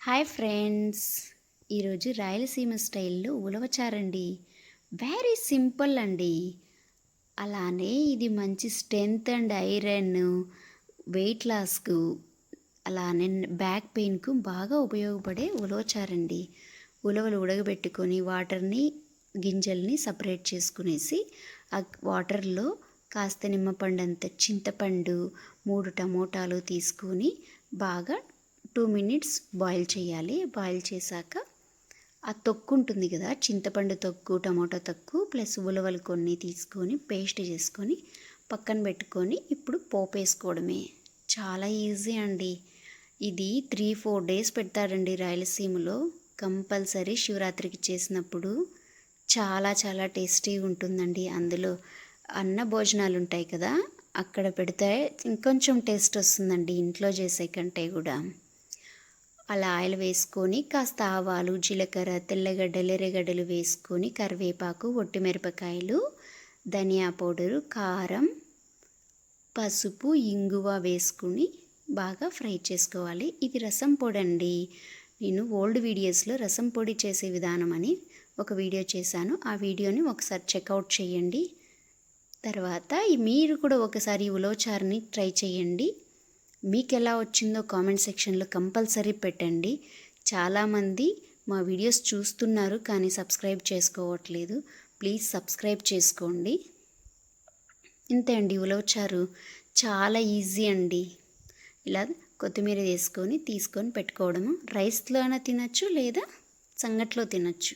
Hi friends, ఈరోజు రాయలసీమ స్టైల్లో ఉలవచారండి. Very simple అండి. అలానే ఇది మంచి స్ట్రెంగ్త్ అండ్ ఐరన్, వెయిట్ లాస్కు, అలానే బ్యాక్ పెయిన్కు బాగా ఉపయోగపడే ఉలవచారండి. ఉలవలు ఉడకబెట్టుకొని వాటర్ని గింజల్ని సపరేట్ చేసుకునేసి ఆ వాటర్లో కాస్త నిమ్మపండంత చింతపండు, 3 టమోటాలు తీసుకొని బాగా 2 మినిట్స్ బాయిల్ చేయాలి. బాయిల్ చేశాక ఆ తొక్కు ఉంటుంది కదా, చింతపండు తొక్కు, టమాటో తొక్కు ప్లస్ ఉలవలు కొన్ని తీసుకొని పేస్ట్ చేసుకొని పక్కన పెట్టుకొని ఇప్పుడు పోపు వేసుకోవడమే. చాలా ఈజీ అండి. ఇది 3-4 డేస్ పెడతారండి రాయలసీమలో. కంపల్సరీ శివరాత్రికి చేసినప్పుడు చాలా చాలా టేస్టీగా ఉంటుందండి. అందులో అన్న భోజనాలు ఉంటాయి కదా, అక్కడ పెడితే ఇంకొంచెం టేస్ట్ వస్తుందండి ఇంట్లో చేసే కంటే కూడా. అలా ఆయిల్ వేసుకొని కాస్త ఆవాలు, జీలకర్ర, తెల్లగడ్డలు, ఎర్రగడ్డలు వేసుకొని కరివేపాకు, ఒట్టిమిరపకాయలు, ధనియా పౌడరు, కారం, పసుపు, ఇంగువ వేసుకుని బాగా ఫ్రై చేసుకోవాలి. ఇది రసం పొడి అండి. నేను ఓల్డ్ వీడియోస్లో రసం పొడి చేసే విధానం అని ఒక వీడియో చేశాను. ఆ వీడియోని ఒకసారి చెక్అవుట్ చేయండి. తర్వాత మీరు కూడా ఒకసారి ఉలవచారుని ట్రై చేయండి. మీకు ఎలా వచ్చిందో కామెంట్ సెక్షన్లో కంపల్సరీ పెట్టండి. చాలామంది మా వీడియోస్ చూస్తున్నారు కానీ సబ్స్క్రైబ్ చేసుకోవట్లేదు. ప్లీజ్ సబ్స్క్రైబ్ చేసుకోండి. ఇంతే అండి, ఉలవచారు చాలా ఈజీ అండి. ఇలా కొత్తిమీర వేసుకొని తీసుకొని పెట్టుకోవడము. రైస్లోనే తినచ్చు లేదా సంగట్లో తినచ్చు.